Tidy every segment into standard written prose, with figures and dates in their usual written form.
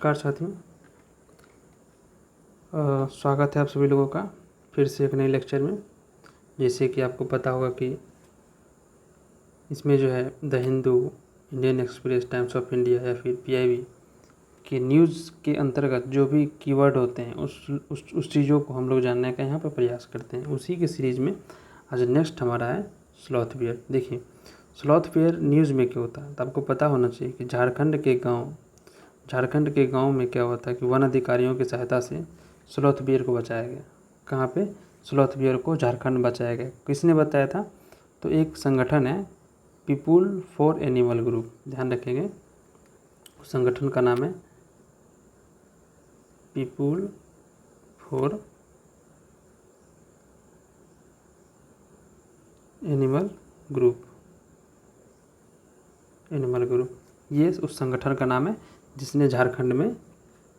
नमस्कार साथियों, स्वागत है आप सभी लोगों का फिर से एक नए लेक्चर में। जैसे कि आपको पता होगा कि इसमें जो है the Hindu, Indian express, times of India या फिर पीआईबी के न्यूज़ के अंतर्गत जो भी कीवर्ड होते हैं उस चीज़ों को हम लोग जानने का यहाँ पर प्रयास करते हैं। उसी के सीरीज़ में आज नेक्स्ट हमारा है स्लॉथफेयर। देखिए, स्लॉथफेयर न्यूज़ में क्या होता है तो आपको पता होना चाहिए कि झारखंड के गांव में क्या होता है कि वन अधिकारियों की सहायता से स्लॉथ बियर को बचाया गया। कहाँ पे? स्लॉथ बियर को झारखंड बचाया गया। किसने बताया था? तो एक संगठन है पीपुल फॉर एनिमल ग्रुप, ध्यान रखेंगे। उस संगठन का नाम है पीपुल फॉर एनिमल ग्रुप। ये उस संगठन का नाम है जिसने झारखंड में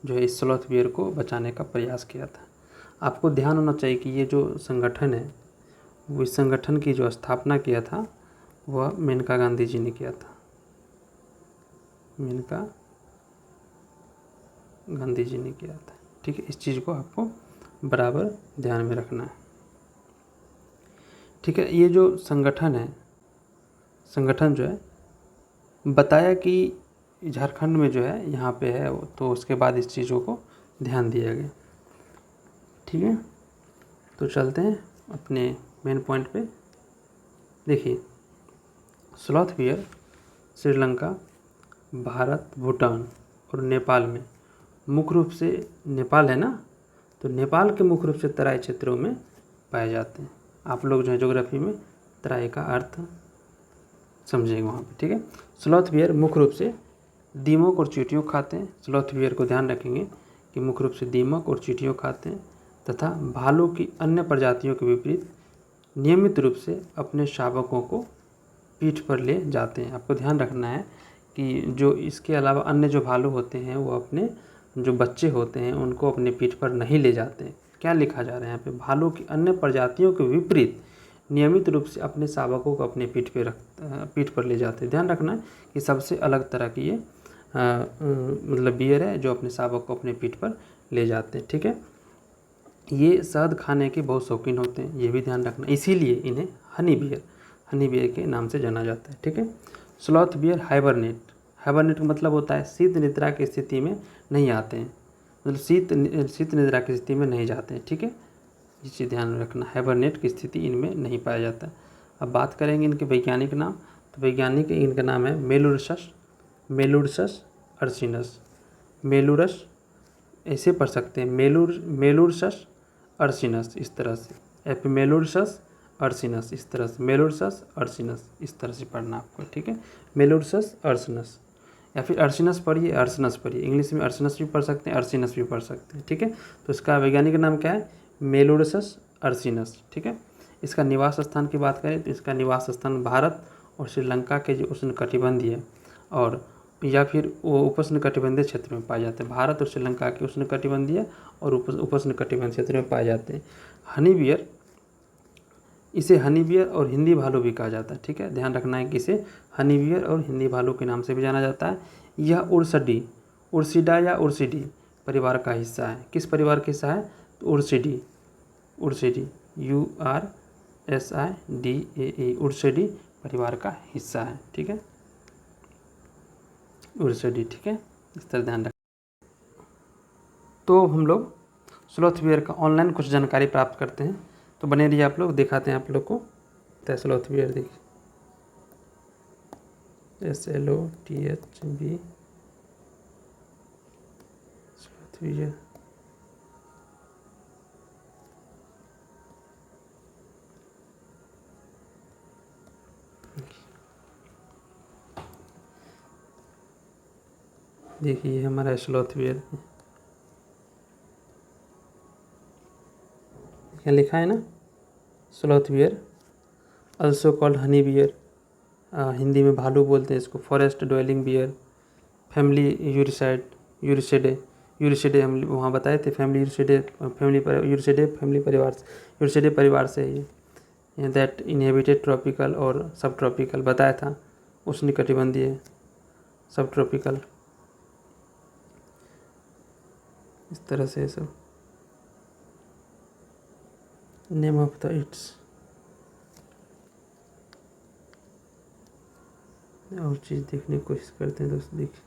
जो है इस स्लॉथ बियर को बचाने का प्रयास किया था। आपको ध्यान होना चाहिए कि ये जो संगठन है वो इस संगठन की जो स्थापना किया था वह मेनका गांधी जी ने किया था। मेनका गांधी जी ने किया था। ठीक है, इस चीज़ को आपको बराबर ध्यान में रखना है। ठीक है, ये जो संगठन जो है बताया कि झारखंड में जो है यहाँ पे है, तो उसके बाद इस चीज़ों को ध्यान दिया गया। ठीक है, तो चलते हैं अपने मेन पॉइंट पे। देखिए, स्लॉथ बियर श्रीलंका, भारत, भूटान और नेपाल में मुख्य रूप से, नेपाल है ना, तो नेपाल के मुख्य रूप से तराई क्षेत्रों में पाए जाते हैं। आप लोग जो है ज्योग्राफी में तराई का अर्थ समझेंगे वहाँ पे। ठीक है, स्लॉथ बियर मुख्य रूप से दीमक और चींटियों खाते हैं। स्लॉथ बियर को ध्यान रखेंगे कि मुख्य रूप से दीमक और चींटियों खाते हैं तथा भालू की अन्य प्रजातियों के विपरीत नियमित रूप से अपने शावकों को पीठ पर ले जाते हैं। आपको ध्यान रखना है कि जो इसके अलावा अन्य जो भालू होते हैं वो अपने जो बच्चे होते हैं उनको अपने पीठ पर नहीं ले जाते हैं। क्या लिखा जा रहा है यहाँ पे? भालू की अन्य प्रजातियों के विपरीत नियमित रूप से अपने शावकों को अपने पीठ पर ले जाते हैं। ध्यान रखना है कि सबसे अलग तरह की ये मतलब बियर है जो अपने शावक को अपने पीठ पर ले जाते हैं। ठीक है, ये शहद खाने के बहुत शौकीन होते हैं, ये भी ध्यान रखना, इसीलिए इन्हें हनी बियर के नाम से जाना जाता है। ठीक है, स्लॉथ बियर हाइबरनेट का मतलब होता है शीत निद्रा की स्थिति में नहीं आते हैं, मतलब शीत निद्रा की स्थिति में नहीं जाते हैं। ठीक है, ये चीज़ ध्यान रखना, हाइबरनेट की स्थिति इनमें नहीं पाया जाता। अब बात करेंगे इनके वैज्ञानिक नाम, तो वैज्ञानिक इनका नाम है मेलुरसस अर्सिनस। मेलुरस ऐसे पढ़ सकते हैं, मेलुरसस अर्सिनस, इस तरह से, एपिमेलुरसस अर्सिनस, इस तरह से, मेलुरसस अर्सिनस, इस तरह से पढ़ना आपको। ठीक है, मेलुरसस अर्सिनस या फिर अर्सिनस पढ़िए, अर्सिनस पढ़िए। इंग्लिश में अर्सिनस भी पढ़ सकते हैं, अर्सिनस भी पढ़ सकते हैं। ठीक है, तो इसका वैज्ञानिक नाम क्या है? मेलुरसस अर्सिनस। ठीक है, इसका निवास स्थान की बात करें तो इसका निवास स्थान भारत और श्रीलंका के जो उष्णकटिबंधीय और या फिर वो उपोष्णकटिबंधीय क्षेत्र में पाए जाते हैं। भारत और श्रीलंका के उष्णकटिबंधीय और उपोष्णकटिबंधीय क्षेत्र में पाए जाते हैं। हनी बियर, इसे हनी बियर और हिंदी भालू भी कहा जाता है। ठीक है, ध्यान रखना है कि इसे हनी बियर और हिंदी भालू के नाम से भी जाना जाता है। यह उर्सिडा या उर्सिडी परिवार का हिस्सा है। किस परिवार का हिस्सा है? तो उर्सिडी URSIDAE, उर्सिडी परिवार का हिस्सा है। ठीक है, उर्सिडी। ठीक है, इस तरह ध्यान रखें। तो हम लोग स्लॉथ बियर का ऑनलाइन कुछ जानकारी प्राप्त करते हैं, तो बने रहिए आप लोग, दिखाते हैं आप लोग को। स्लॉथ बियर देखिए, SLOTHB, स्लॉथ बियर। देखिए ये हमारा स्लॉथ बियर, क्या लिखा है ना, sloth bear also called honey bear, Hindi में भालू बोलते हैं इसको, forest dwelling bear, family Ursidae हम वहाँ बताए थे, यूरिसिडे परिवार से है ये। दैट इनहेबिटेड ट्रॉपिकल और सब ट्रॉपिकल बताया था, उष्णकटिबंधीय सब ट्रॉपिकल। इस तरह से सब नेम ऑफ द इट्स। और चीज़ देखने की कोशिश करते हैं दोस्तों। देखिए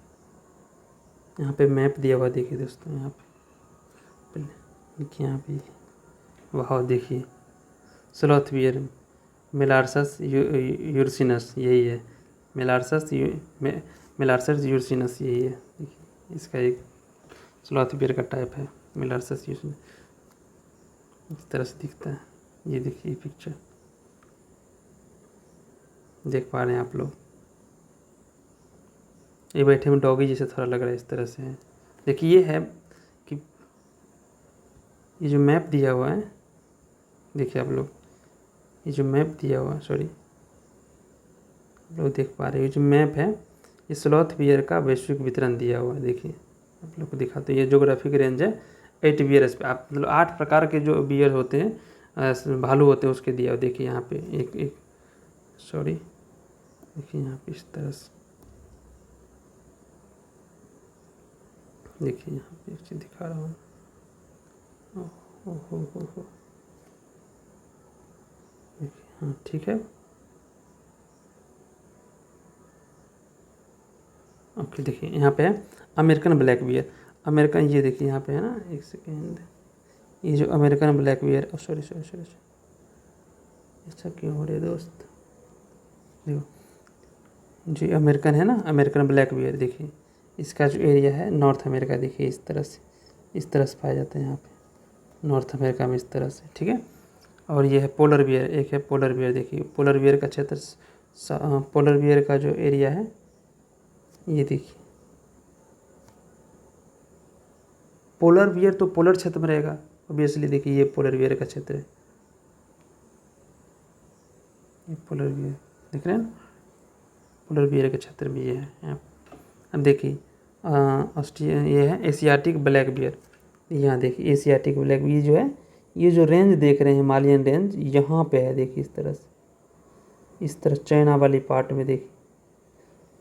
यहाँ पे मैप दिया हुआ, देखिए दोस्तों यहाँ पे देखिए, यहाँ पे वाह देखिए स्लॉथ बियर मेलार्सस यूरसिनस, यही है मेलार्सस यूरसिनस, यही है। देखिए इसका एक स्लॉथ बियर का टाइप है मेलार्सस यूरसिनस, इस तरह से दिखता है। ये देखिए पिक्चर देख पा रहे हैं आप लोग, ये बैठे में डॉगी जैसे थोड़ा लग रहा है, इस तरह से है। देखिए ये है कि ये जो मैप दिया हुआ है, देखिए आप लोग, ये जो मैप दिया हुआ है, सॉरी आप लोग देख पा रहे हैं, ये जो मैप है ये स्लॉथ बियर का वैश्विक वितरण दिया हुआ है। देखिए आप लोग को दिखाते हैं, ये ज्योग्राफिक रेंज है 8 बियर पे, आप मतलब 8 प्रकार के जो बियर होते हैं, भालू होते हैं, उसके दिया हुआ। देखिए यहाँ पे एक सॉरी देखिए यहाँ पे इस तरह से, देखिए यहाँ पे एक चीज़ दिखा रहा हूँ। हो देखिए, हाँ ठीक है, ओके। देखिए यहाँ पे है अमेरिकन ब्लैक बियर, अमेरिकन, ये देखिए यहाँ पे है ना, एक सेकेंड, ये जो अमेरिकन ब्लैक बियर, सॉरी ऐसा क्यों हो रहा है दोस्त, देखो जी अमेरिकन है ना, अमेरिकन ब्लैक बियर, देखिए इसका जो एरिया है नॉर्थ अमेरिका, देखिए इस तरह से पाया जाता है यहाँ पे नॉर्थ अमेरिका में, इस तरह से, ठीक है। और ये है पोलर बियर, एक है पोलर बियर, देखिए पोलर बियर का क्षेत्र, पोलर बियर का जो एरिया है ये देखिए, पोलर बियर तो पोलर क्षेत्र में रहेगा ऑब्वियसली। देखिए ये पोलर बियर का क्षेत्र है, ये पोलर बियर देख रहे हैं ना, पोलर बियर के क्षेत्र में ये है यहाँ। अब देखिए ऑस्ट्रेलिया, ये है एशियाटिक ब्लैक बियर, यहाँ देखिए एशियाटिक ब्लैक, ये जो है, ये जो रेंज देख रहे हैं हिमालयन रेंज, यहाँ पे है, देखिए इस तरह से, इस तरह चाइना वाली पार्ट में, देखिए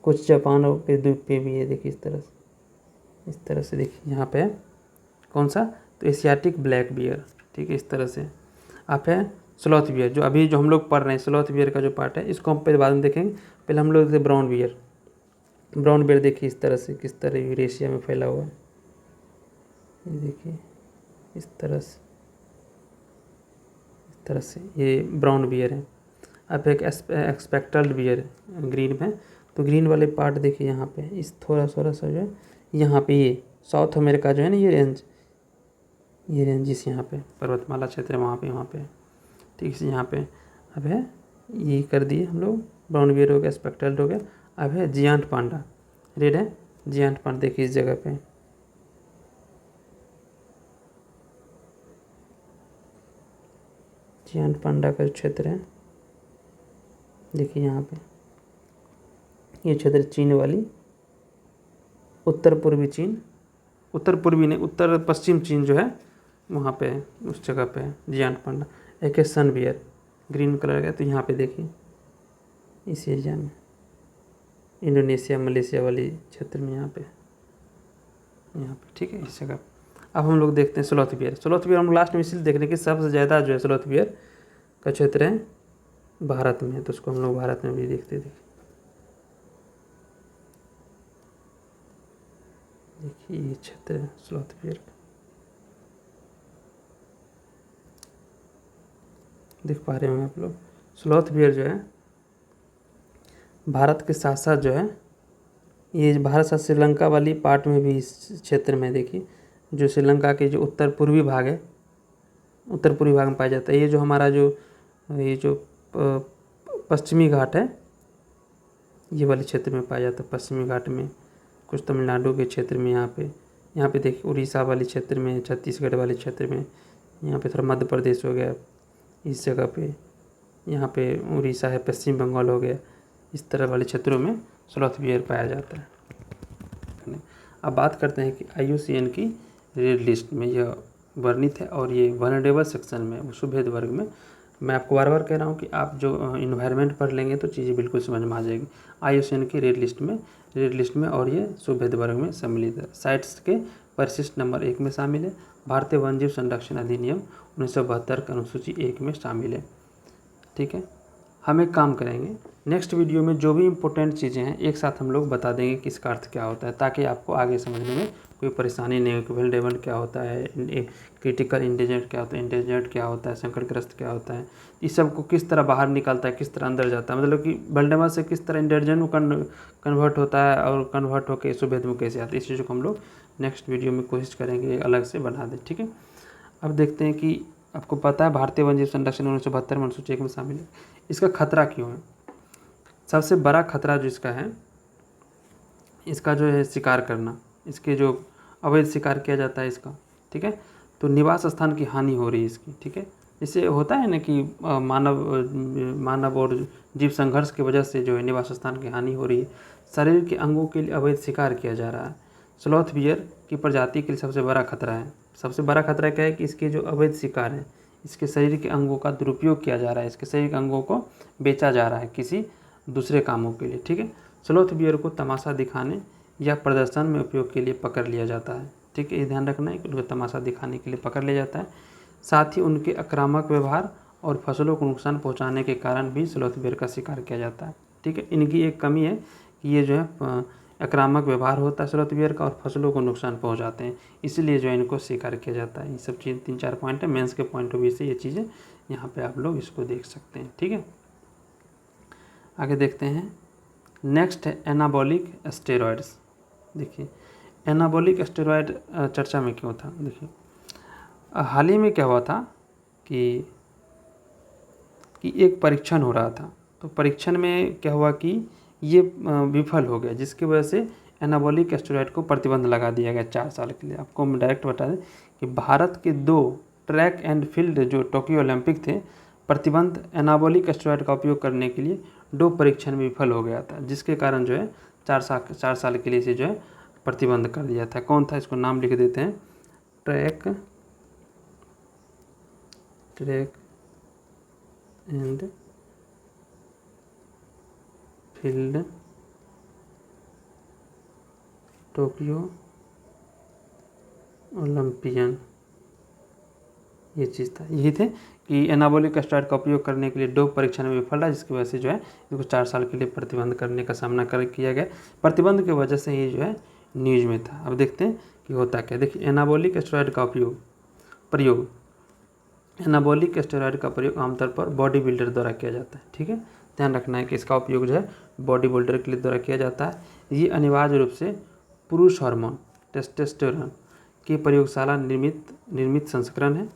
कुछ जापान के द्वीप पे भी है, देखिए इस तरह से देखिए यहाँ पे है कौन सा, तो एशियाटिक ब्लैक बियर, ठीक है। इस तरह से आप है स्लॉथ बियर, जो अभी जो हम लोग पढ़ रहे हैं स्लॉथ बियर का जो पार्ट है, इसको हम पहले बाद में देखेंगे। पहले हम लोग ब्राउन बियर, ब्राउन बियर देखिए इस तरह से, किस तरह यूरेशिया में फैला हुआ है, ये देखिए इस तरह से ये ब्राउन बियर है। अब एक एक्सपेक्टल्ड बियर ग्रीन में, तो ग्रीन वाले पार्ट देखिए यहाँ पे, इस थोड़ा सा जो है यहाँ पे, ये साउथ अमेरिका जो है ना, ये रेंज इस यहाँ पे पर्वतमाला क्षेत्र है, वहाँ पे ठीक है। यहाँ पे अब है ये कर दिए हम लोग, ब्राउन बियर हो गया, एक्सपेक्टल्ड हो गया। अब है जियांट पांडा, रेड है जियांट पांडा, देखिए इस जगह पे, जियांट पांडा का क्षेत्र है, देखिए यहाँ पे ये क्षेत्र चीन वाली, उत्तर पूर्वी नहीं, उत्तर पश्चिम चीन जो है वहाँ पे है, उस जगह पे है जियांट पांडा। एक है सन बियर ग्रीन कलर का, तो यहाँ पे देखिए इस एरिया में, इंडोनेशिया मलेशिया वाली क्षेत्र में, यहाँ पे ठीक है, इस जगह। अब हम लोग देखते हैं स्लॉथ बियर हम लास्ट में इसलिए देख रहे हैं कि सबसे ज़्यादा जो है स्लॉथ बियर का क्षेत्र है भारत में, तो उसको हम लोग भारत में भी देखते देखिए ये क्षेत्र है स्लॉथ बियर का, देख पा रहे होंगे आप लोग। स्लॉथ बियर जो है भारत के साथ साथ जो है, ये भारत साथ श्रीलंका वाली पार्ट में भी, इस क्षेत्र में देखिए, जो श्रीलंका के जो उत्तर पूर्वी भाग में पाया जाता है। ये जो हमारा ये जो पश्चिमी घाट है, ये वाले क्षेत्र में पाया जाता है, पश्चिमी घाट में, कुछ तमिलनाडु के क्षेत्र में, यहाँ पे देखिए उड़ीसा वाले क्षेत्र में, छत्तीसगढ़ वाले क्षेत्र में, यहाँ पे थोड़ा मध्य प्रदेश हो गया इस जगह पे, यहाँ पे उड़ीसा है, पश्चिम बंगाल हो गया, इस तरह वाले क्षेत्रों में स्लॉथ बियर पाया जाता है। अब बात करते हैं कि IUCN की रेड लिस्ट में यह वर्णित है, और ये वनरेबल सेक्शन में, शुभेद वर्ग में। मैं आपको बार बार कह रहा हूँ कि आप जो इन्वायरमेंट पढ़ लेंगे तो चीज़ें बिल्कुल समझ में आ जाएगी। IUCN की रेड लिस्ट में और ये शुभेद वर्ग में सम्मिलित है। साइट्स के परिशिष्ट नंबर 1 में शामिल है। भारतीय वन्यजीव संरक्षण अधिनियम 1972 के अनुसूची 1 में शामिल है। ठीक है, हम एक काम करेंगे, नेक्स्ट वीडियो में जो भी इम्पोर्टेंट चीज़ें हैं एक साथ हम लोग बता देंगे कि इसका अर्थ क्या होता है, ताकि आपको आगे समझने में कोई परेशानी नहीं हो कि वल्नरेबल क्या होता है, क्रिटिकल इंडेंजर्ड क्या होता है, इंडेंजर्ड क्या होता है, संकटग्रस्त क्या होता है, इस सब को किस तरह बाहर निकलता है, किस तरह अंदर जाता है, मतलब कि वल्नरेबल से किस तरह इंडेंजर्ड में कन्वर्ट होता है और कन्वर्ट होकर सुभेद में कैसे आता है। इस चीज़ों को हम लोग नेक्स्ट वीडियो में कोशिश करेंगे अलग से बना दें। ठीक है, अब देखते हैं कि आपको पता है भारतीय वन्यजीव संरक्षण 1972 में अनुसूची 1 में शामिल है। इसका खतरा क्यों है? सबसे बड़ा खतरा जो इसका है, इसका जो है शिकार करना, इसके जो अवैध शिकार किया जाता है इसका। ठीक है, तो निवास स्थान की हानि हो रही है इसकी। ठीक है, इससे होता है ना कि मानव और जीव संघर्ष की वजह से जो है निवास स्थान की हानि हो रही है। शरीर के अंगों के लिए अवैध शिकार किया जा रहा है। स्लॉथ बियर की प्रजाति के लिए सबसे बड़ा खतरा है। सबसे बड़ा खतरा क्या है कि इसके जो अवैध शिकार है, इसके शरीर के अंगों का दुरुपयोग किया जा रहा है, इसके शरीर के अंगों को बेचा जा रहा है किसी दूसरे कामों के लिए। ठीक है, स्लॉथ बियर को तमाशा दिखाने या प्रदर्शन में उपयोग के लिए पकड़ लिया जाता है। ठीक है, ये ध्यान रखना है कि उनको तमाशा दिखाने के लिए पकड़ लिया जाता है। साथ ही उनके आक्रामक व्यवहार और फसलों को नुकसान पहुंचाने के कारण भी स्लॉथ बियर का शिकार किया जाता है। ठीक है, इनकी एक कमी है कि ये जो है आक्रामक व्यवहार होता है स्लॉथ बियर का और फसलों को नुकसान पहुंचाते हैं, इसलिए जो है इनको शिकार किया जाता है। ये सब चीज़ 3-4 पॉइंट है, मेंस के पॉइंट ऑफ व्यू से ये चीज़ें यहाँ पे आप लोग इसको देख सकते हैं। ठीक है, आगे देखते हैं। नेक्स्ट है एनाबॉलिक स्टेरॉयड्स। देखिए, एनाबॉलिक स्टेरॉयड चर्चा में क्यों था? देखिए, हाल ही में क्या हुआ था कि एक परीक्षण हो रहा था, तो परीक्षण में क्या हुआ कि ये विफल हो गया, जिसकी वजह से एनाबॉलिक स्टेरॉयड को प्रतिबंध लगा दिया गया 4 साल के लिए। आपको हम डायरेक्ट बता दें कि भारत के 2 ट्रैक एंड फील्ड जो टोक्यो ओलंपिक थे, प्रतिबंध एनाबॉलिक स्टेरॉयड का उपयोग करने के लिए 2 परीक्षण में विफल हो गया था, जिसके कारण जो है 4 साल के लिए इसे जो है प्रतिबंध कर दिया था। कौन था? इसको नाम लिख देते हैं, track and field Tokyo Olympian, ये चीज़ था। यही थे कि एनाबॉलिक स्टेरॉयड का उपयोग करने के लिए 2 परीक्षण में विफल रहा, जिसकी वजह से जो है इनको 4 साल के लिए प्रतिबंध करने का सामना किया गया। प्रतिबंध की वजह से ये जो है न्यूज़ में था। अब देखते हैं कि होता क्या। देखिए, एनाबॉलिक स्टेरॉयड का प्रयोग एनाबॉलिक स्टेरॉयड का प्रयोग आमतौर पर बॉडी बिल्डर द्वारा किया जाता है। ठीक है, ध्यान रखना है कि इसका उपयोग जो है बॉडी बिल्डर के लिए द्वारा किया जाता है। ये अनिवार्य रूप से पुरुष हार्मोन टेस्टोस्टेरोन की प्रयोगशाला निर्मित संस्करण है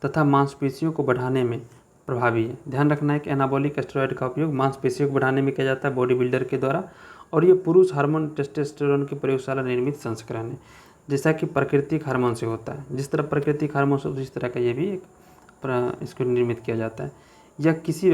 तथा मांसपेशियों को बढ़ाने में प्रभावी है। ध्यान रखना है कि एनाबॉलिक स्टेरॉयड का उपयोग मांसपेशियों को बढ़ाने में किया जाता है बॉडी बिल्डर के द्वारा, और ये पुरुष हार्मोन टेस्टोस्टेरोन की प्रयोगशाला निर्मित संस्करण है, जैसा कि प्राकृतिक हार्मोन से होता है। जिस तरह प्राकृतिक हार्मोन से उस तरह का ये भी इसको निर्मित किया जाता है। यह किसी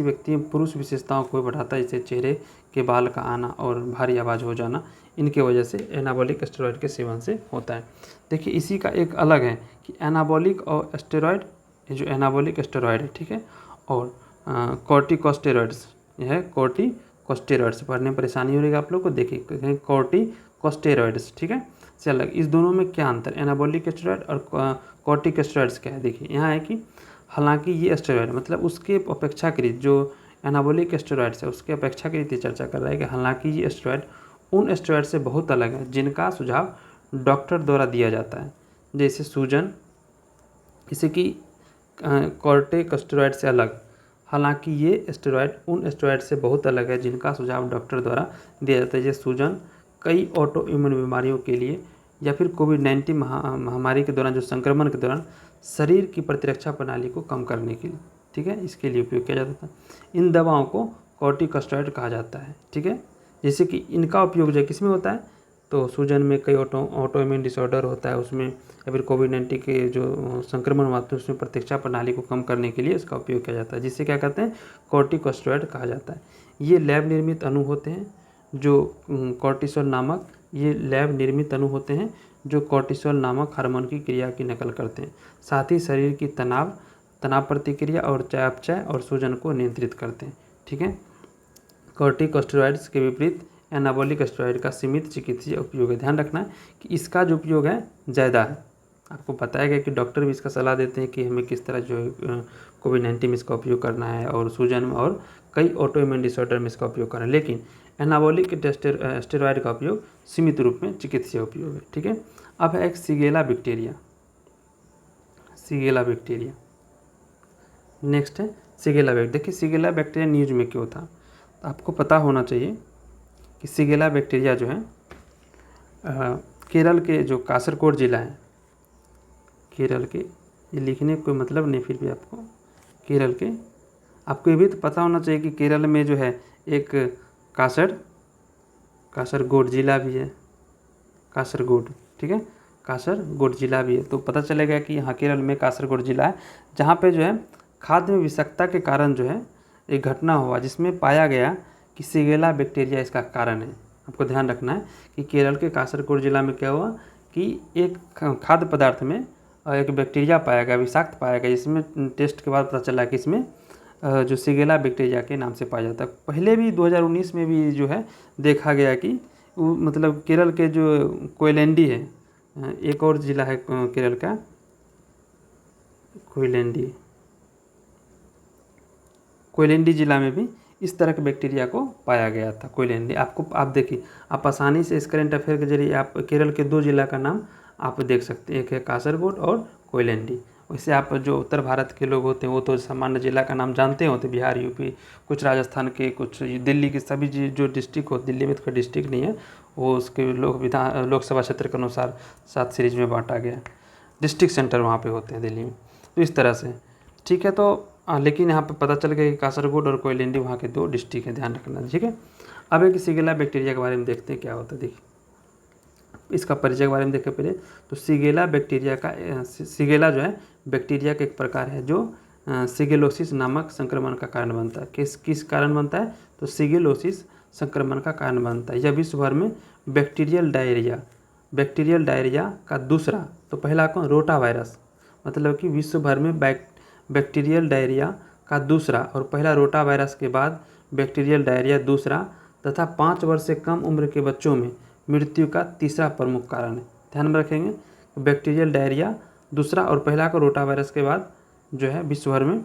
व्यक्ति में पुरुष विशेषताओं को बढ़ाता है, जैसे चेहरे के बाल का आना और भारी आवाज़ हो जाना, इनके वजह से एनाबॉलिक स्टेरॉयड के सेवन से होता है। देखिए, इसी का एक अलग है कि एनाबॉलिक और स्टेरॉयड, ये जो एनाबॉलिक स्टेरॉयड है, ठीक है, और कॉर्टिकोस्टेरॉइड्स, यह है कॉर्टिकोस्टेरॉइड्स। पढ़ने में परेशानी हो रही है आप लोग को। देखिए, कॉर्टिकोस्टेरॉइड्स, ठीक है, से अलग। इस दोनों में क्या अंतर, एनाबॉलिक स्टेरॉयड और कॉर्टिकोस्टेरॉइड्स क्या है? देखिए, यहाँ है कि हालांकि ये स्टेरॉयड मतलब उसके अपेक्षाकृत जो एनाबॉलिक स्टेरॉयड्स है उसके अपेक्षाकृत ये चर्चा कर रहा है कि हालांकि ये स्टेरॉयड उन स्टेरॉयड से बहुत अलग है जिनका सुझाव डॉक्टर द्वारा दिया जाता है, जैसे सूजन, जैसे कि कॉर्टिकोस्टेरॉइड से अलग। हालांकि ये स्टेरॉयड उन स्टेरॉयड से बहुत अलग है जिनका सुझाव डॉक्टर द्वारा दिया जाता है, जैसे सूजन कई ऑटो इम्यून बीमारियों के लिए या फिर कोविड-19 महामारी के दौरान, जो संक्रमण के दौरान शरीर की प्रतिरक्षा प्रणाली को कम करने के लिए, ठीक है, इसके लिए उपयोग किया जाता था। इन दवाओं को कॉर्टिकोस्टेरॉइड कहा जाता है। ठीक है, जैसे कि इनका उपयोग जो किस में होता है, तो सूजन में कई ऑटो इम्यून डिसऑर्डर होता है उसमें, या फिर कोविड-19 के जो संक्रमण हुआ था उसमें प्रतिरक्षा प्रणाली को कम करने के लिए इसका उपयोग किया जाता है, जिससे क्या कहते हैं, कॉर्टिकोस्टेरॉइड कहा जाता है। ये लैब निर्मित अणु होते हैं जो कॉर्टिसोल नामक हार्मोन की क्रिया की नकल करते हैं। साथ ही शरीर की तनाव प्रतिक्रिया और चयापचय और सूजन को नियंत्रित करते हैं। ठीक है, कॉर्टिकोस्टेरॉइड्स के विपरीत एनाबॉलिक स्टेरॉयड का सीमित चिकित्सीय उपयोग है। ध्यान रखना है कि इसका जो उपयोग है ज़्यादा है। आपको बताया गया कि डॉक्टर भी इसका सलाह देते हैं कि हमें किस तरह जो है कोविड-19 में इसका उपयोग करना है, और सूजन में और कई ऑटोइम्यून डिसऑर्डर में इसका उपयोग करना है। लेकिन एनाबॉलिक स्टेरॉयड का उपयोग सीमित रूप में चिकित्सीय उपयोग है। ठीक है। अब है एक Shigella bacteria. Shigella bacteria next है शिगेला बैक्टीरिया। देखिए शिगेला बैक्टीरिया न्यूज में क्यों था, तो आपको पता होना चाहिए कि शिगेला बैक्टीरिया जो है केरल के जो कासरगोड जिला है, केरल के, ये लिखने का कोई मतलब नहीं, फिर भी आपको केरल के, आपको ये भी तो पता होना चाहिए कि केरल में जो है एक कासरगोड जिला भी है, कासरगोड, ठीक है, कासरगोड जिला भी है। तो पता चलेगा कि यहाँ केरल में कासरगोड जिला है, जहाँ पे जो है खाद्य में विषाक्तता के कारण जो है एक घटना हुआ जिसमें पाया गया कि शिगेला बैक्टीरिया इसका कारण है। आपको ध्यान रखना है कि केरल के कासरगोड जिला में क्या हुआ कि एक खाद्य पदार्थ में एक बैक्टीरिया पाया गया, विषाक्त पाया गया, जिसमें टेस्ट के बाद पता चला कि इसमें जो शिगेला बैक्टीरिया के नाम से पाया जाता है। पहले भी 2019 में भी जो है देखा गया कि मतलब केरल के जो कोयलेंडी है, एक और ज़िला है केरल का कोयलेंडी ज़िला में भी इस तरह के बैक्टीरिया को पाया गया था, कोयलेंडी। आप देखिए, आप आसानी से इस करंट अफेयर के जरिए आप केरल के 2 जिला का नाम आप देख सकते हैं, एक है कासरगोड और कोयलेंडी। वैसे आप जो उत्तर भारत के लोग होते हैं वो तो सामान्य जिला का नाम जानते होते, बिहार, यूपी, कुछ राजस्थान के, कुछ दिल्ली के, सभी जो डिस्ट्रिक्ट हो, दिल्ली में तो कोई डिस्ट्रिक्ट नहीं है, वो उसके लोकसभा क्षेत्र के अनुसार 7 सीरीज में बांटा गया, डिस्ट्रिक्ट सेंटर वहाँ पे होते हैं दिल्ली में, तो इस तरह से। ठीक है, तो लेकिन यहाँ पे पता चल गया कि कासरगोड और कोयलेंडी वहाँ के 2 डिस्ट्रिक्ट हैं, ध्यान रखना। ठीक है। अब एक शिगेला बैक्टीरिया के बारे में देखते हैं क्या होता है। देखिए इसका परिचय के बारे में देखें पहले, तो शिगेला बैक्टीरिया का शिगेला जो है बैक्टीरिया का एक प्रकार है जो शिगेलोसिस नामक संक्रमण का कारण बनता है। किस कारण बनता है, तो शिगेलोसिस संक्रमण का कारण बनता है। यह विश्व भर में बैक्टीरियल डायरिया का दूसरा, तो पहला कौन, रोटा वायरस, मतलब कि विश्व भर में बैक्टीरियल डायरिया का दूसरा और पहला रोटा वायरस के बाद बैक्टीरियल डायरिया दूसरा तथा 5 वर्ष से कम उम्र के बच्चों में मृत्यु का तीसरा प्रमुख कारण है। ध्यान में रखेंगे, बैक्टीरियल डायरिया दूसरा और पहला का रोटा वायरस के बाद जो है विश्व भर में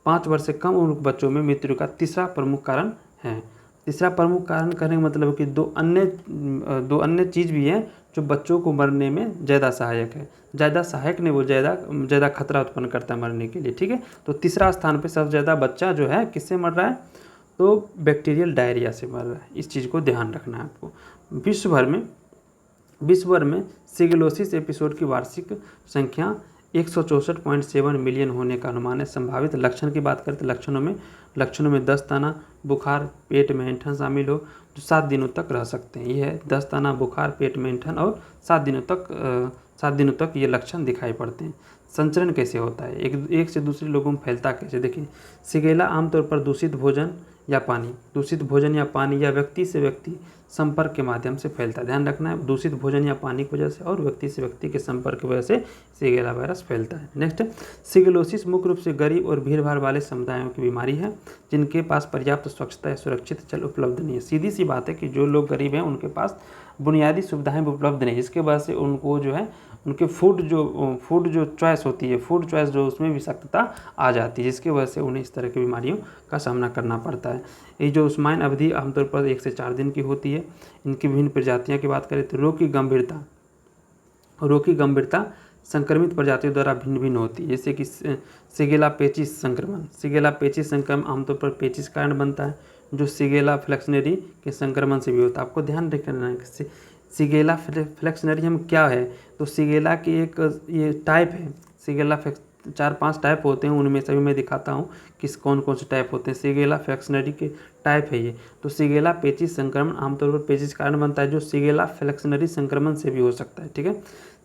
5 वर्ष से कम उम्र के बच्चों में मृत्यु का तीसरा प्रमुख कारण है। तीसरा प्रमुख कारण कहने का मतलब कि दो अन्य चीज़ भी हैं जो बच्चों को मरने में ज़्यादा सहायक है। ज़्यादा सहायक नहीं, वो ज़्यादा खतरा उत्पन्न करता है मरने के लिए। ठीक है, तो तीसरा स्थान पे सबसे ज़्यादा बच्चा जो है किससे मर रहा है, तो बैक्टीरियल डायरिया से मर रहा है। इस चीज़ को ध्यान रखना है आपको। विश्व भर में शिगेलोसिस एपिसोड की वार्षिक संख्या 164.7 मिलियन होने का अनुमान है। संभावित लक्षण की बात करें तो लक्षणों में दस्त आना, बुखार, पेट में ऐंठन शामिल हो, जो 7 दिनों तक रह सकते हैं। ये है दस्त आना, बुखार, पेट में ऐंठन, और 7 दिनों तक ये लक्षण दिखाई पड़ते हैं। संचरण कैसे होता है, एक से दूसरे लोगों में फैलता कैसे। देखिए शिगेला आमतौर पर दूषित भोजन या पानी या व्यक्ति से व्यक्ति संपर्क के माध्यम से फैलता है। ध्यान रखना है, दूषित भोजन या पानी की वजह से और व्यक्ति से व्यक्ति के संपर्क की वजह से शिगेला वायरस फैलता है। नेक्स्ट, शिगेलोसिस मुख्य रूप से गरीब और भीड़भाड़ वाले समुदायों की बीमारी है जिनके पास पर्याप्त स्वच्छता या सुरक्षित जल उपलब्ध नहीं है। सीधी सी बात है कि जो लोग गरीब हैं उनके पास बुनियादी सुविधाएं उपलब्ध नहीं, जिसके वजह से उनको जो है उनके फूड जो चॉइस होती है, फूड चॉइस जो उसमें विषाक्तता आ जाती है, जिसकी वजह से उन्हें इस तरह की बीमारियों का सामना करना पड़ता है। ये जो उस्माइन अवधि आमतौर पर 1 से 4 दिन की होती है। इनकी विभिन्न प्रजातियों की बात करें तो रोग की गंभीरता संक्रमित प्रजातियों द्वारा भिन्न भिन्न होती है। जैसे कि शिगेला पेचिस संक्रमण आमतौर पर पेचिस कारण बनता है, जो शिगेला फ्लैक्सनेरी के संक्रमण से भी होता है। आपको ध्यान रखना है कि शिगेला फ्लैक्सनेरी हम क्या है, तो शिगेला की एक ये टाइप है। शिगेला 4-5 टाइप होते हैं, उनमें सभी मैं दिखाता हूँ किस कौन से टाइप होते हैं। शिगेला फ्लैक्सनेरी के टाइप है ये। तो शिगेला पेचिस संक्रमण आमतौर पर पेचिस कारण बनता है, जो शिगेला फ्लैक्सनेरी संक्रमण से भी हो सकता है। ठीक है,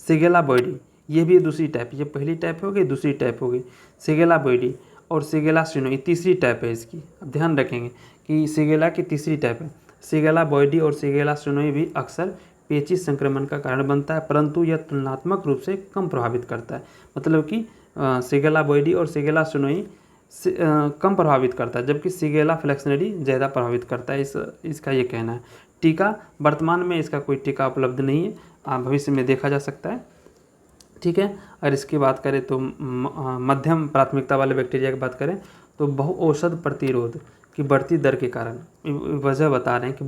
शिगेला बॉयडी, ये भी दूसरी टाइप, ये पहली टाइप हो गई, दूसरी टाइप हो गई। शिगेला बॉयडी और शिगेला श्रिनोई तीसरी टाइप है इसकी। अब ध्यान रखेंगे कि शिगेला की तीसरी टाइप है। शिगेला बॉयडी और शिगेला श्रिनोई भी अक्सर पेचिस संक्रमण का कारण बनता है, परंतु यह तुलनात्मक रूप से कम प्रभावित करता है। मतलब कि शिगेला बॉयडी और शिगेला श्रिनोई कम प्रभावित करता है, जबकि शिगेला फ्लैक्सनेरी ज़्यादा प्रभावित करता है, इसका ये कहना है। टीका वर्तमान में इसका कोई टीका उपलब्ध नहीं है, भविष्य में देखा जा सकता है। ठीक है। और इसकी बात करें तो मध्यम प्राथमिकता वाले बैक्टीरिया की बात करें तो बहुऔषध प्रतिरोध की बढ़ती दर के कारण, वजह बता रहे हैं कि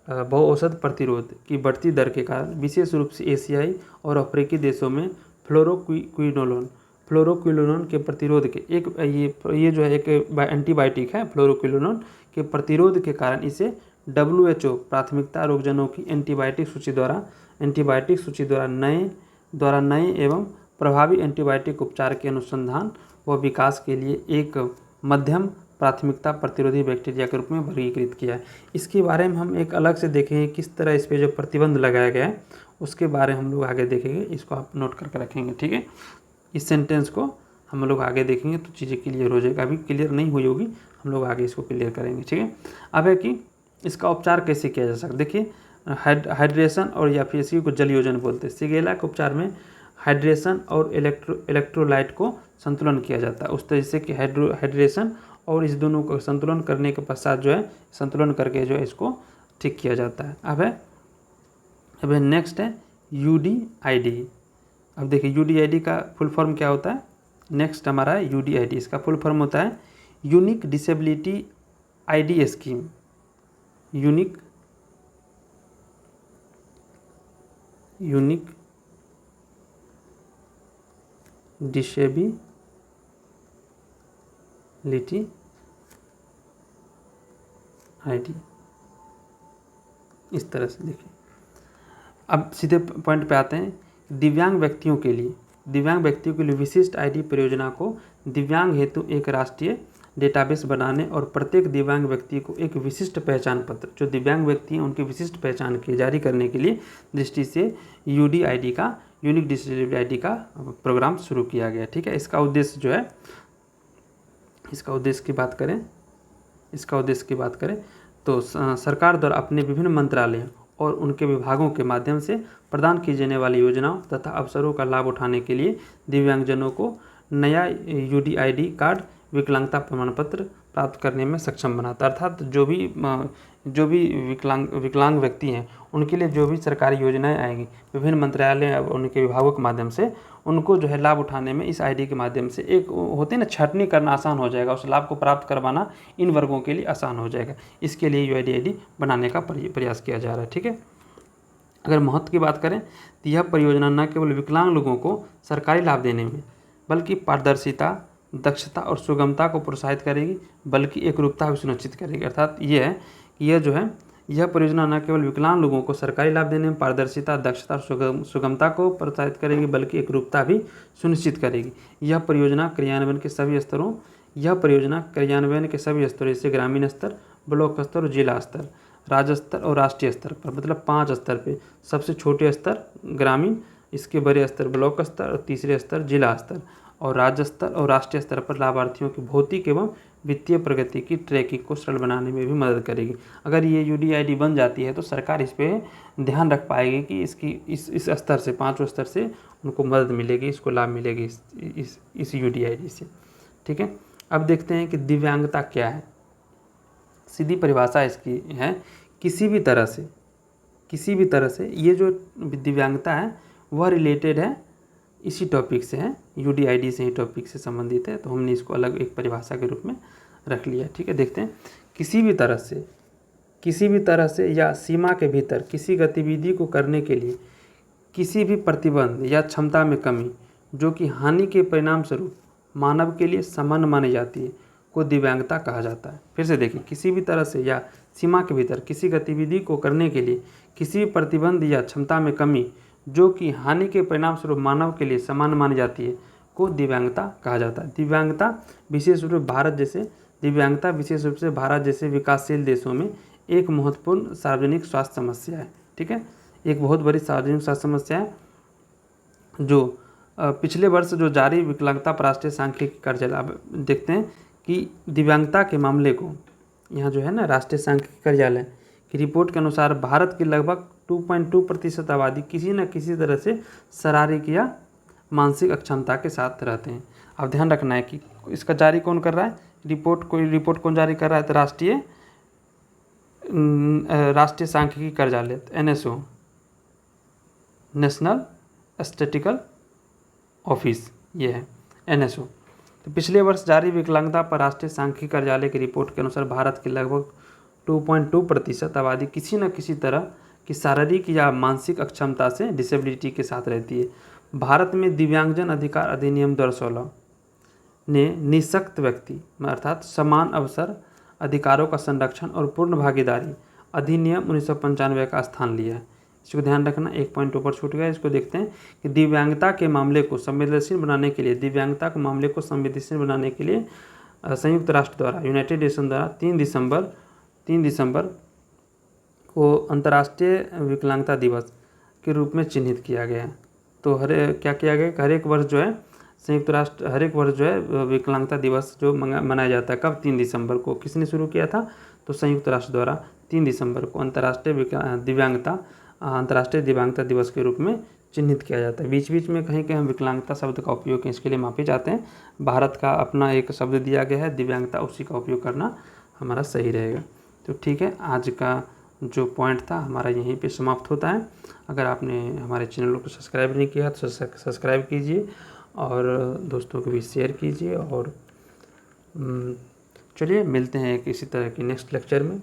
बहुऔषध प्रतिरोध की बढ़ती दर के कारण विशेष रूप से एशियाई और अफ्रीकी देशों में फ्लोरोक्विनोलोन के प्रतिरोध के ये जो है एक एंटीबायोटिक है, फ्लोरोक्विनोलोन के प्रतिरोध के कारण इसे WHO प्राथमिकता रोगजनों की एंटीबायोटिक सूची द्वारा नए एवं प्रभावी एंटीबायोटिक उपचार के अनुसंधान व विकास के लिए एक मध्यम प्राथमिकता प्रतिरोधी बैक्टीरिया के रूप में वर्गीकृत किया है। इसके बारे में हम एक अलग से देखेंगे, किस तरह इस पे जो प्रतिबंध लगाया गया है उसके बारे में हम लोग आगे देखेंगे। इसको आप नोट करके रखेंगे, ठीक है। इस सेंटेंस को हम लोग आगे देखेंगे तो चीज़ें क्लियर हो जाएगा, अभी क्लियर नहीं हुई होगी, हम लोग आगे इसको क्लियर करेंगे, ठीक है। अब है कि इसका उपचार कैसे किया जा सकता है। देखिए हाइड्रेशन और या फिर इसी को जल योजन बोलते हैं। शिगेला के उपचार में हाइड्रेशन और इलेक्ट्रोलाइट को संतुलन किया जाता है, उस तरह से कि हाइड्रेशन और इस दोनों को संतुलन करने के पश्चात जो है संतुलन करके जो है इसको ठीक किया जाता है। अब है नेक्स्ट है UDID। अब देखिए UDID का फुल फॉर्म क्या होता है। नेक्स्ट हमारा है UDID, इसका फुल फॉर्म होता है unique disability ID scheme. Unique disability ID, इस तरह से देखिए। अब सीधे पॉइंट पे आते हैं। दिव्यांग व्यक्तियों के लिए विशिष्ट ID परियोजना को दिव्यांग हेतु एक राष्ट्रीय डेटाबेस बनाने और प्रत्येक दिव्यांग व्यक्ति को एक विशिष्ट पहचान पत्र, जो दिव्यांग व्यक्ति हैं उनकी विशिष्ट पहचान की जारी करने के लिए दृष्टि से UDID का यूनिक डिसेबिलिटी ID का प्रोग्राम शुरू किया गया, ठीक है। इसका उद्देश्य जो है, इसका उद्देश्य की बात करें तो सरकार द्वारा अपने विभिन्न मंत्रालयों और उनके विभागों के माध्यम से प्रदान की जाने वाली योजनाओं तथा अवसरों का लाभ उठाने के लिए दिव्यांगजनों को नया UDID कार्ड विकलांगता प्रमाण पत्र प्राप्त करने में सक्षम बनाता है। अर्थात जो भी विकलांग व्यक्ति हैं उनके लिए जो भी सरकारी योजनाएं आएंगी विभिन्न मंत्रालय और उनके विभागों के माध्यम से उनको जो है लाभ उठाने में इस ID के माध्यम से एक होते हैं ना, छँटनी करना आसान हो जाएगा, उस लाभ को प्राप्त करवाना इन वर्गों के लिए आसान हो जाएगा। इसके लिए UDID बनाने का प्रयास किया जा रहा है, ठीक है। अगर महत्व की बात करें तो यह परियोजना न केवल विकलांग लोगों को सरकारी लाभ देने में बल्कि पारदर्शिता, दक्षता और सुगमता को प्रोत्साहित करेगी, बल्कि एकरूपता भी सुनिश्चित करेगी। अर्थात ये है कि यह परियोजना न केवल विकलांग लोगों को सरकारी लाभ देने में पारदर्शिता, दक्षता और सुगमता को प्रोत्साहित करेगी, बल्कि एकरूपता भी सुनिश्चित करेगी। यह परियोजना क्रियान्वयन के सभी स्तरों जैसे ग्रामीण स्तर, ब्लॉक स्तर और जिला स्तर, राज्य स्तर और राष्ट्रीय स्तर पर, मतलब 5 स्तर पे, सबसे छोटे स्तर ग्रामीण, इसके बड़े स्तर ब्लॉक स्तर और तीसरे स्तर जिला स्तर और राज्य स्तर और राष्ट्रीय स्तर पर लाभार्थियों की भौतिक एवं वित्तीय प्रगति की ट्रैकिंग को सरल बनाने में भी मदद करेगी। अगर ये UDID बन जाती है तो सरकार इस पे ध्यान रख पाएगी कि इसकी इस स्तर से, 5वें स्तर से उनको मदद मिलेगी, इसको लाभ मिलेगी इस UDID से, ठीक है। अब देखते हैं कि दिव्यांगता क्या है। सीधी परिभाषा इसकी है किसी भी तरह से ये जो दिव्यांगता है वह रिलेटेड है, इसी टॉपिक से है, UDID से ही टॉपिक से संबंधित है, तो हमने इसको अलग एक परिभाषा के रूप में रख लिया, ठीक है। देखते हैं किसी भी तरह से या सीमा के भीतर किसी गतिविधि को करने के लिए किसी भी प्रतिबंध या क्षमता में कमी जो कि हानि के परिणाम स्वरूप मानव के लिए सामान्य मानी जाती है को दिव्यांगता कहा जाता है। फिर से देखिए, किसी भी तरह से या सीमा के भीतर किसी गतिविधि को करने के लिए किसी भी प्रतिबंध या क्षमता में कमी जो कि हानि के परिणाम स्वरूप मानव के लिए सामान्य मानी जाती है को दिव्यांगता कहा जाता है। दिव्यांगता विशेष रूप से भारत जैसे विकासशील देशों में एक महत्वपूर्ण सार्वजनिक स्वास्थ्य समस्या है, ठीक है। एक बहुत बड़ी सार्वजनिक स्वास्थ्य समस्या है जो पिछले वर्ष जो जारी विकलांगता पर राष्ट्रीय सांख्यिकी कार्यालय, देखते हैं कि दिव्यांगता के मामले को यहाँ जो है ना राष्ट्रीय सांख्यिकी कार्यालय की रिपोर्ट के अनुसार भारत की लगभग 2.2% आबादी किसी न किसी तरह से शारीरिक या मानसिक अक्षमता के साथ रहते हैं। अब ध्यान रखना है कि इसका जारी कौन कर रहा है, रिपोर्ट कौन जारी कर रहा है, तो राष्ट्रीय सांख्यिकी कार्यालय NSO, नेशनल स्टैटिस्टिकल ऑफिस, ये है NSO। तो पिछले वर्ष जारी विकलांगता पर राष्ट्रीय सांख्यिकी कार्यालय की रिपोर्ट के अनुसार भारत की लगभग 2.2% आबादी किसी न किसी तरह की शारीरिक या मानसिक अक्षमता से डिसेबिलिटी के साथ रहती है। भारत में दिव्यांगजन अधिकार अधिनियम 2016 ने निःशक्त व्यक्ति अर्थात समान अवसर अधिकारों का संरक्षण और पूर्ण भागीदारी अधिनियम 1995 का स्थान लिया है। इसको ध्यान रखना, 1 पॉइंट ऊपर छूट गया। इसको देखते हैं कि दिव्यांगता के मामले को संवेदनशील बनाने के लिए संयुक्त राष्ट्र द्वारा, यूनाइटेड नेशन द्वारा 3 दिसंबर को अंतर्राष्ट्रीय विकलांगता दिवस के रूप में चिन्हित किया गया है। तो क्या किया गया, हर एक वर्ष जो है संयुक्त राष्ट्र हर एक वर्ष जो है विकलांगता दिवस जो मनाया जाता है, कब, 3 दिसंबर को। किसने शुरू किया था, तो संयुक्त राष्ट्र द्वारा 3 दिसंबर को अंतर्राष्ट्रीय दिव्यांगता दिवस के रूप में चिन्हित किया जाता है। बीच बीच में कहीं कहीं हम विकलांगता शब्द का उपयोग इसके लिए माफी चाहते हैं। भारत का अपना एक शब्द दिया गया है दिव्यांगता, उसी का उपयोग करना हमारा सही रहेगा। तो ठीक है, आज का जो पॉइंट था हमारा यहीं पे समाप्त होता है। अगर आपने हमारे चैनल को सब्सक्राइब नहीं किया तो सब्सक्राइब कीजिए और दोस्तों को भी शेयर कीजिए। और चलिए मिलते हैं एक इसी तरह की नेक्स्ट लेक्चर में।